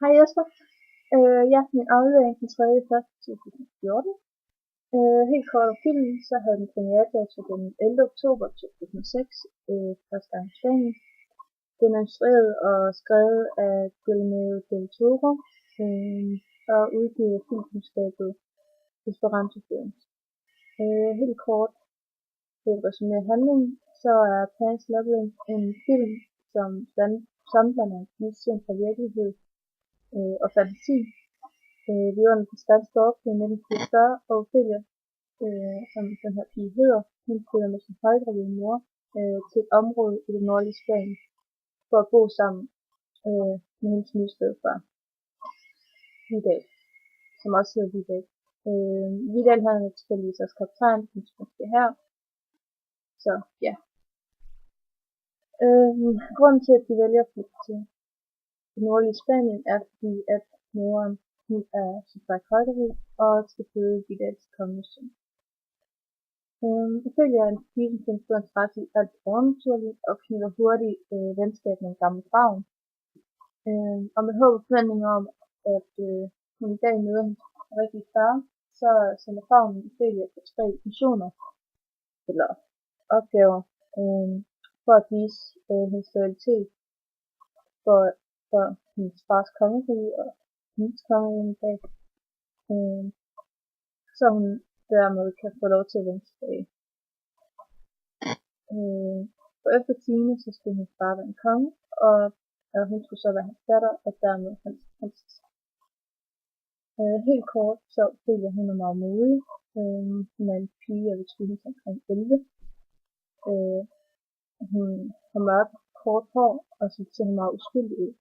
Hej Jesper. Ja, min aflevering den 3.1.2014. Helt kort om filmen, så havde den premieredato den 11. oktober 2006, første gang i Spanien. Den er instrueret og skrevet af Guillermo del Toro, og udgivet af filmselskabet Esperanto Films. Helt kort for at resumere handlingen, så er Pan's Labyrinth en film, som sammenblander vision fra virkelighed og fantasi. Vi var den spanske åbning i 1944, og Ophelia, som den her pige hedder, hun flytter med sin højgravide mor til et område i det nordlige Spanien, for at bo sammen med hendes nye stedfar, Vidal, som også hedder Vidal. Vidal han er tilfældigvis også kaptajn, den spanske hær. Så ja. Grunden til, at de vælger at flytte til det nordlige Spanien, er fordi, at moren hun er super højgravid og skal føde Vidals kommende søn. Ophelia er en pige, som finder stor interesse i alt overnaturligt og knytter hurtigt venskab med en gammel favn. Og med håb og forventning om, at hun i dag møder hendes rigtige far, så sender favnen Ophelia på 3 missioner, eller opgaver, for at vise hendes loyalitet for hendes fars kongerige og hendes kongerige bag, så hun dermed kan få lov til at vende tilbage. For efter time, så skulle hendes far være en konge, og hun skulle så være hans datter, og dermed hans prinsesse. Helt kort, så Ophelia hun er meget modig. Hun er en pige, jeg vil tro hende omkring 11. Hun har mørkt kort hår, og så ser hun meget uskyldig ud.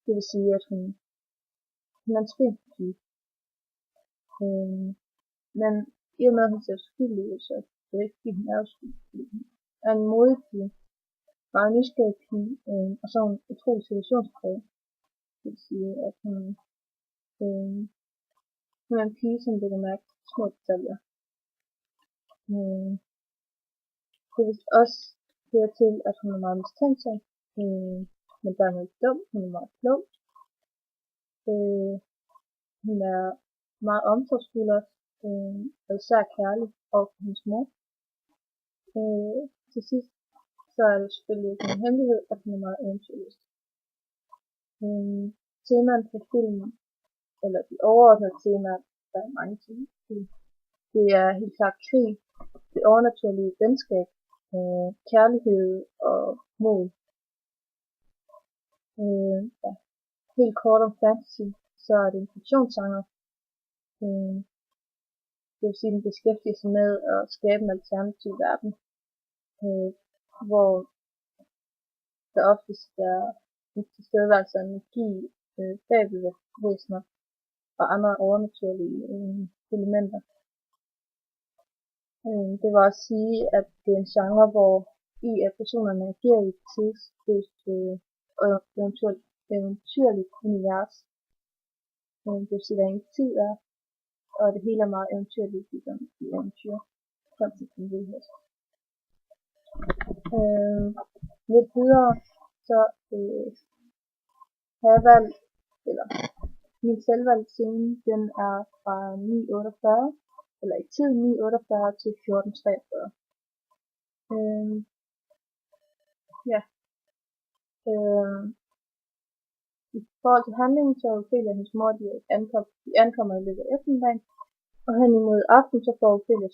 Det vil sige, at hun er en spændt pige. Men i og med, at hun ser uskyldig ud, så det er ikke fordi hun er uskyldig. Hun er en modig pige, meget nysgerrig pige, og så er hun utrolig situationspræget. Det vil sige, at hun er en pige, som lægger mærke til små detaljer. Det vil også føre til, at hun er meget mistænksom, men dermed ikke dum. Hun er meget klog. Hun er meget omsorgsfuld også, og især kærlig over for hendes mor. Til sidst, så er det selvfølgelig ikke en hemmelighed, at hun er meget eventyrlyst. Temaen for filmen, eller de overordnede temaer, der er mange ting. Det er helt klart krig, det overnaturlige venskab, kærlighed og mod. Ja. Helt kort om fantasy, så er det en fiktionsgenre. Det vil sige, at den beskæftiger sig med at skabe en alternativ verden, hvor der oftest er en tilstedeværelse af magi, fabelvæsener og andre overnaturlige elementer. Det vil også sige, at det er en genre, hvor at personerne agerer i et tidsløst eventyrligt univers. Det vil sige, at der ingen tid er, og det hele er meget eventyrligt i eventyr. Sådan set en vildhed. Lidt videre, så har jeg valgt, eller min selvvalgte scene, den er fra 9.48, eller i tiden 9.48 til 14.43. Ja. I forhold til handlingen, så er Ophelia og hendes mor, de ankommer i løbet af eftermiddagen, og hen imod aften, så får Ophelia,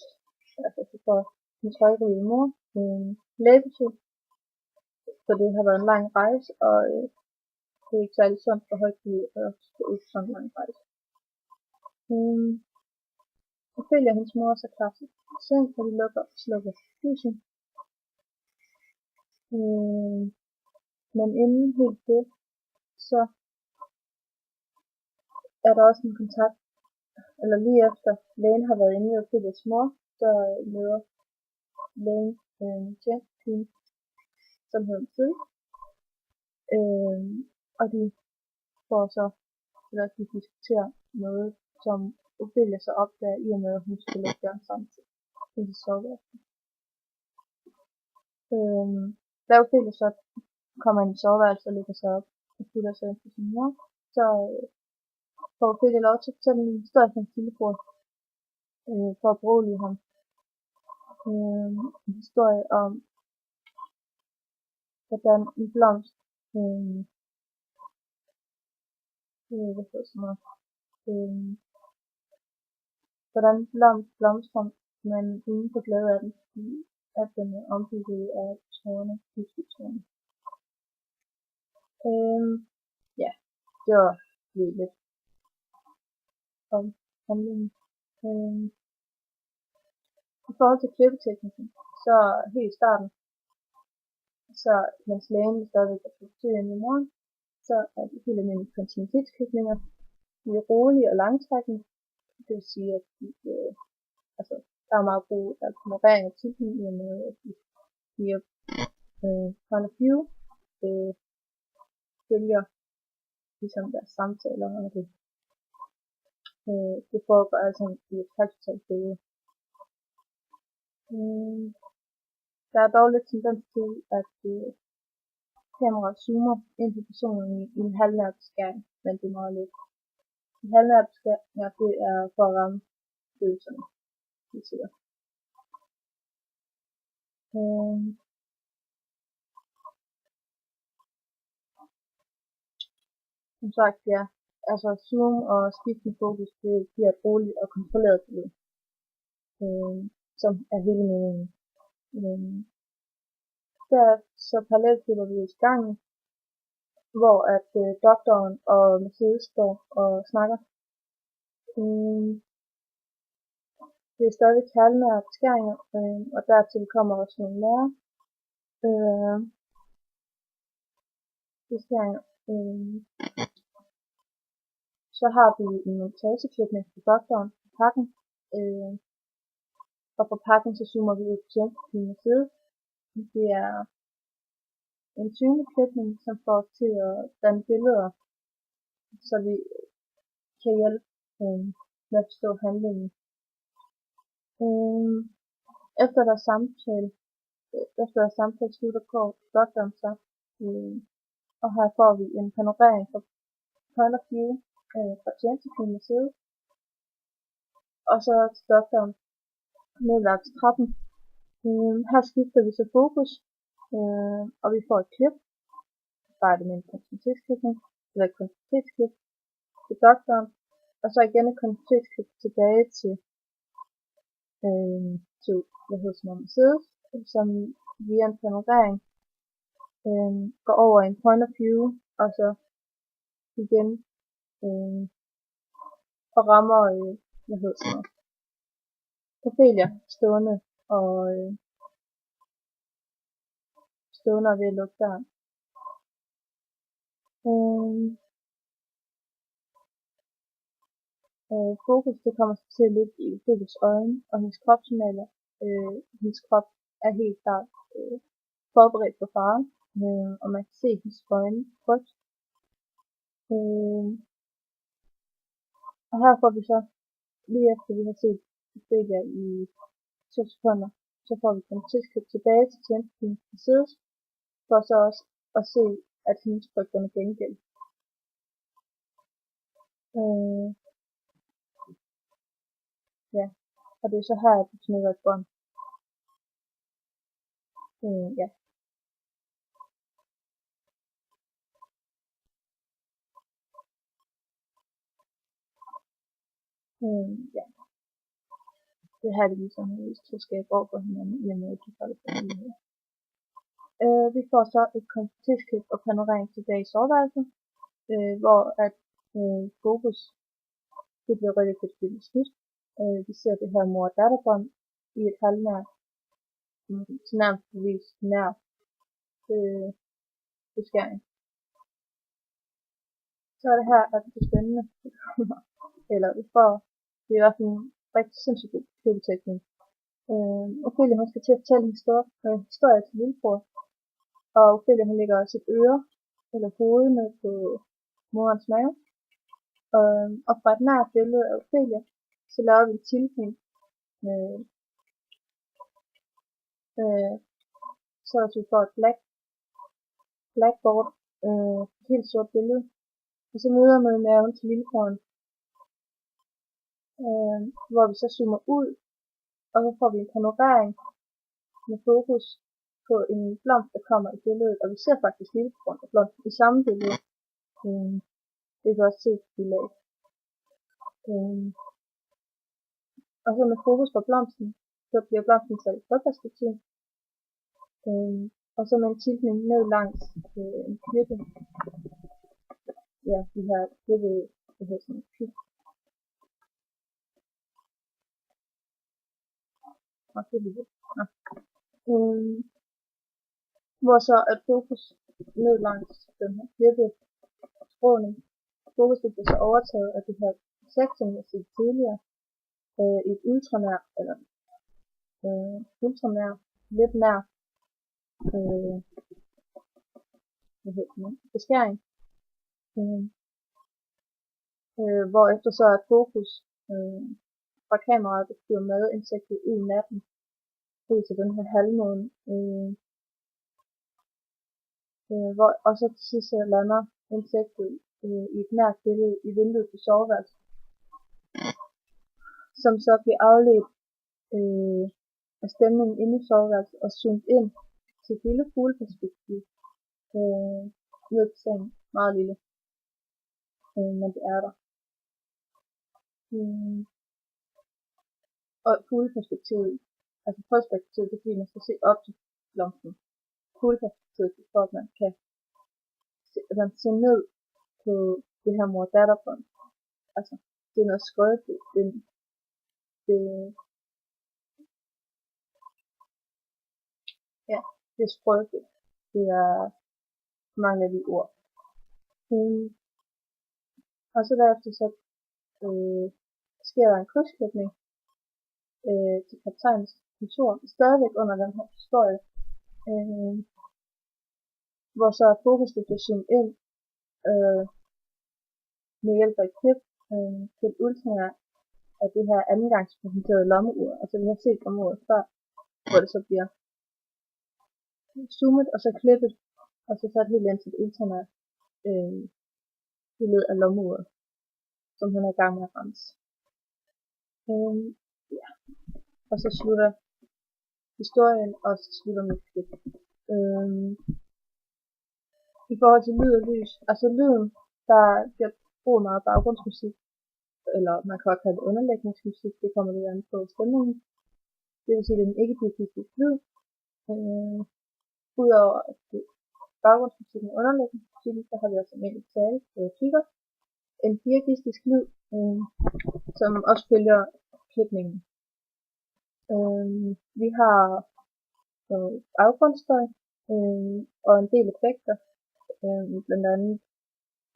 altså så får hendes højgravide mor lægebesøg, for det har været en lang rejse, og det er ikke særlig sundt for højgravide at gå ud på sådan en lang rejse. Ophelia og hendes mor er så klar til seng, og de lukker og slukker lyset. Men inden helt det, så er der også en kontakt, eller lige efter lægen har været inde i Ophelias mor, så møder lægen Jane, som hedder Tid, og de får så, eller de diskuterer noget, som Ophelia så opdager i og med, at hun skal lægge døren samtidig. Det er soveværelsen. Da Ophelia så kommer ind i soveværelset og lægger sig op og putter sig ind på sin mor, så får Ophelia lov til at fortælle en historie fra hans lillebror, for at berolige ham. En historie om, hvordan en blomst, hvordan blomstrer, men ingen får glæde af den, fordi at den er ombygget af tårne, husbytårne. Ja, det var lidt om handlingen. I forhold til klippeteknikken, så helt i starten, så mens lægen stadigvæk er friseret i morgen, så er det helt almindelige kontinuitetsklipninger. De er rolige og langtrækkende. Det vil sige, at der er meget brug af kolorering og tilbygning med, at de giver point of view, følger ligesom deres samtaler, og det foregår altså i et halvtotalt billede. Der er dog lidt tendens til, at kameraet zoomer ind på personen i en halvnær beskæring, men det er meget lidt. En halvnær beskæring, det er for at ramme følelserne, vi siger. Som sagt, ja, altså zoom og skiftende fokus, det giver et roligt og kontrolleret billede, som er hele meningen. Der så parallelklipper vi i gangen, hvor at doktoren og Mercedes står og snakker. Det er stadig halvnære beskæringer, og dertil kommer også nogle lærer. Beskæringer. Så har vi en montageklipning på doktoren på pakken, og på pakken så zoomer vi ud til Mercedes. Det er en synlig klipning, som får os til at danne billeder, så vi kan hjælpe med at forstå handlingen. Efter deres samtale slutter går doktoren så, og her får vi en panorering fra point of view fra tjenestepigen side, og så til doktoren nedlagt til trappen. Her skifter vi så fokus, og vi får et klip, bare det med en kontinuitetsklipning, eller et kontinuitetsklip til doktoren, og så igen et kontinuitetsklip tilbage til Mercedes, som via en panorering går over en point of view, og så igen og rammer Ophelia stående og ved at lukke døren. Fokus det kommer til lidt i Ophelias øjne og hendes kropssignaler. Hendes krop er helt klart forberedt på faren, og man kan se hendes øjne frygt. Og her får vi så, lige efter vi har set Ophelia i 2 sekunder, så får vi den tilskridt tilbage til tjenesten til sides, for så også at se, at hendes frygterne gengældt. Ja, og det er så her, at vi knytter et bånd. Ja. Ja. Det her det ligesom en troskab over for hinanden, i og med at de får det på muligheder. Vi får så et kontinuitetsklip og panorering tilbage i soveværelset, hvor at fokus det bliver rykket til et lille skidt. Vi ser det her mor- og datterbånd i et halvnær, til nærmest nær beskæring. Så er det her, at det er spændende, eller det er i hvert fald en rigtig sindssygt god klippeteknik. Ophelia hun skal til at fortælle en historie til lillebror, og Ophelia hun lægger sit øre eller hoved ned på morens mave, og fra et nært billede af Ophelia, så laver vi en tilfælde så at vi får et black blackboard, helt sort billede, og så møder man maven til lillebroren, hvor vi så zoomer ud, og så får vi en panorering med fokus på en blomst, der kommer i billedet, og vi ser faktisk lillebroren og blomsten i samme billede. Det kan også se et bilag. Og så med fokus på blomsten, så bliver blomsten sat i frøperspektiv. Og så med en tiltning ned langs en klippe. Ja, de her klippe, det hedder sådan en klip. Og det er lidt. Hvor så er fokus ned langs den her klippe stråling. Fokus bliver så overtaget af det her sektion, jeg siger tidligere, i et ultranær, eller ultranær, lidt nær, beskæring, hvorefter så er fokus fra kameraet, det flyver med insektet ud i natten, ud til den her halvmåne, hvor og så til sidst lander insektet i et nært billede i vinduet til soveværelset, som så bliver afledt af stemningen inde i soveværelset og zoomet ind til et lille fugleperspektiv ned til sengen, meget lille, men det er der. Og fugleperspektivet, altså perspektivet, det er fordi man skal se op til blomsten. Fugleperspektivet, for at man kan se ned på det her mor-datter-bånd. Altså, det er noget skrøbeligt. Det er skrøbeligt. Det er mange af de ord. Og så derefter så sker der en krydsklipning til kaptajnens kontor, stadigvæk under den her historie, hvor så er fokus bliver zoomet ind med hjælp af et klip til et ultranær af det her andengangspresenterede lommeur, altså vi har set lommeuret før, hvor det så bliver zoomet og så klippet, og så sat helt ind til et ultranær billede af lommeuret, som han er i gang med at rense. Ja. Og så slutter historien, og så slutter mit klip. I forhold til lyd og lys, altså lyden, der bliver brugt meget baggrundsmusik, eller man kan også kalde det underlægningsmusik, det kommer lidt an på stemningen. Det vil sige, at den ikke bliver giftig lyd. Udover at det baggrundsmusikken og underlægningsmusikken, så har vi også en enkelt tale, kigger, en diagistisk lyd, som også følger klipningen. Vi har baggrundsstøj og en del effekter, blandt andet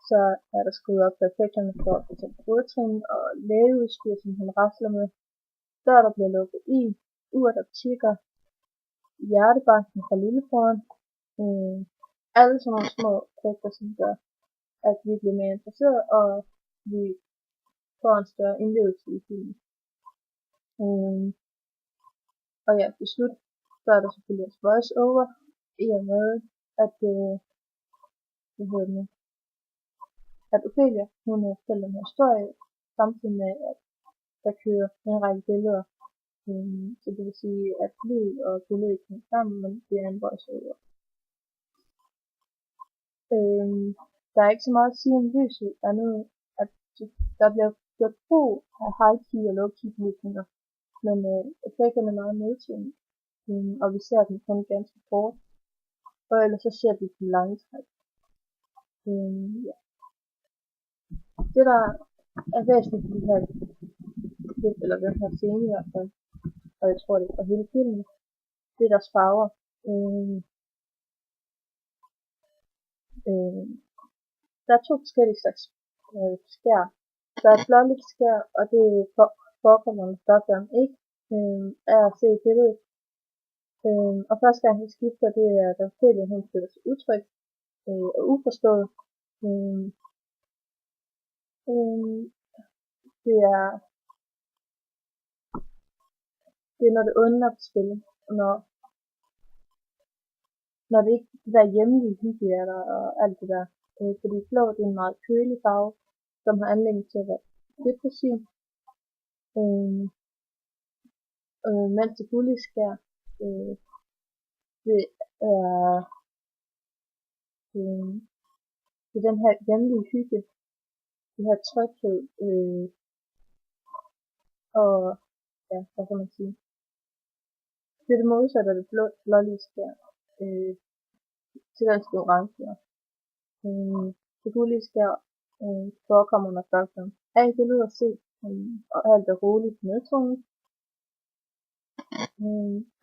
så er der skruet op på effekterne for f.eks. fodtrin og lægeudstyr, som han rasler med, dør der bliver lukket i, ur der tikker, hjertebanken fra lillebroren, alle sådan nogle små effekter, som gør, at vi bliver mere interesseret, og vi får en større indlevelse i filmen. Og ja, til slut, så er der selvfølgelig også voice over, i og med, at at Ophelia, hun fortæller en historie, samtidig med, at der kører en række billeder. Så det vil sige, at lyd og billede ikke kommer sammen, men det er en voice over. Der er ikke så meget at sige om lyset, andet at der bliver gjort brug af high-key og low-key belysninger, men effekterne er meget nedtonet, og vi ser dem kun ganske kort, og ellers så ser vi den lange træk. Ja. Det der er væsentligt for de her klip, eller den her scene i hvert fald, og jeg tror det er for hele filmen, det er deres farver. Der er to forskellige slags skær. Der er et blåligt skær, og det forekommer Stockholm ikke af at se i billedet. Og første gang han skifter, det er der følger, hun føler sig utryg og uforstået. Det er når det onde er på spil, og når når det ikke det der hjemlige hygge er der og alt det der. Fordi blå det er en meget kølig farve, som har anledning til at være depressiv. Mens det gullige skær, det er det er den her hjemlige hygge, det her tryghed, og ja, hvad kan man sige. Det er det modsatte af det blålige skær, til den skal orange. Det gullige skær forekommer, når folk er i billedet at se, og alt er roligt nedtonet.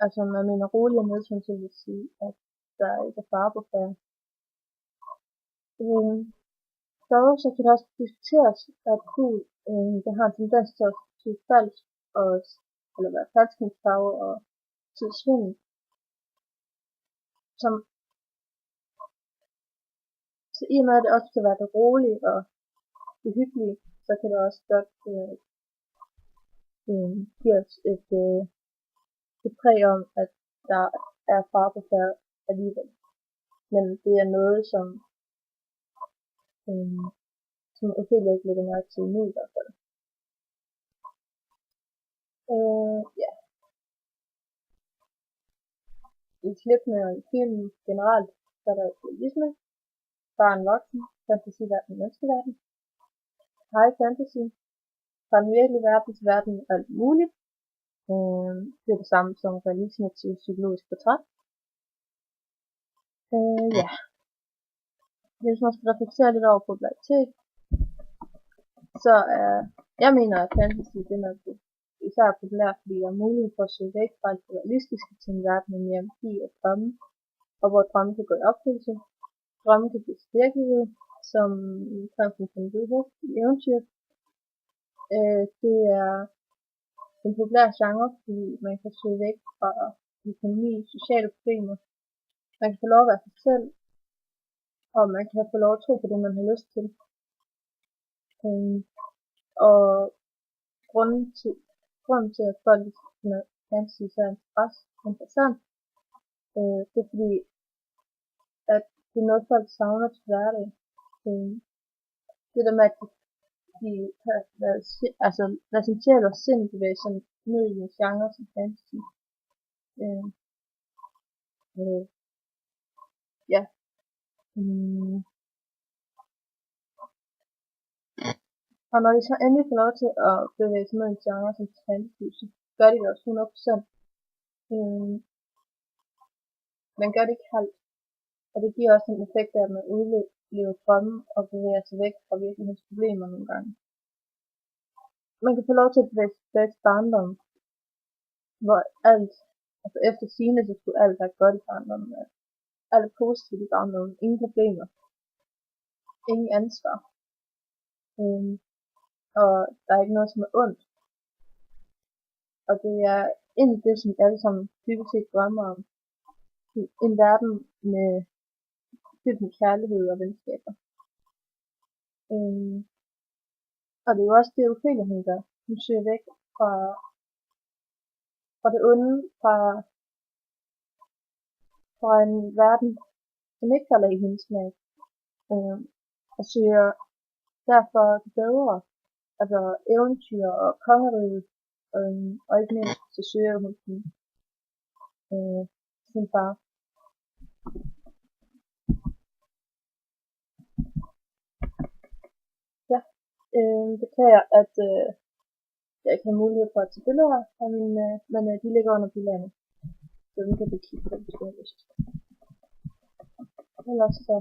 Altså når man mener rolig og nedtonet, så vil jeg sige, at der ikke er fare på færd. Dog så kan det også diskuteres, at gul det har en tendens til at tyde falsk, eller være falskningsfarve og tyde svindel. Så i og med at det også kan være det rolige og det hyggelige, så kan det også godt give os et præg om, at der er fare på færd alligevel. Men det er noget, som Ophelia ikke lægger mærke til nu i hvert fald. Ja. I klippene og i filmen generelt, så er der realisme, barn voksen, fantasiverden og menneskeverden. High fantasy, fra den virkelige verden til verden alt muligt. Det er det samme som realisme til psykologisk portræt. Ja. Hvis man skal reflektere lidt over popularitet, så jeg mener, at fantasy det er især populært, fordi der er mulighed for at søge væk fra det realistiske til en verden med mere magi og drømme, og hvor drømme kan gå i opfyldelse. Drømme kan blive til virkelighed, som prinsen kan vide i eventyr. Det er en populær genre, fordi man kan søge væk fra økonomi, sociale problemer. Man kan få lov at være sig selv, og man kan få lov at tro på det, man har lyst til. Og grunden til at folk med fantasy så er interessant, det er fordi, at det er noget, folk savner til hverdag. Det der med, at de har lader sin sjæl og sind bevæge sig ned i en genre som fantasy. Ja. Og når de så endelig får lov til at bevæge sig ned i en genre som fantasy, så gør de det også 100%. Man gør det ikke halvt. Og det giver også en effekt af, at man udlever drømme og bevæger sig væk fra virkelighedsproblemer nogle gange. Man kan få lov til at bevæge sig tilbage til barndommen, hvor alt, altså efter sigende, så skulle alt være godt i barndommen. Alt er positivt i barndommen. Ingen problemer. Ingen ansvar. Og der er ikke noget, som er ondt. Og det er egentlig det, som alle sammen dybest set drømmer om. En verden med fyldt med kærlighed og venskaber. Og det er jo også det, Ophelia hun gør. Hun søger væk fra det onde, fra en verden, som ikke falder i hendes smag. Og søger derfor det bedre. Altså eventyr og kongeriget. Og ikke mindst så søger hun sin far. Ja, beklager, at jeg ikke har mulighed for at tage billeder af men de ligger under billederne. Så vi kan bekigge på dem, hvis du har lyst. Ellers så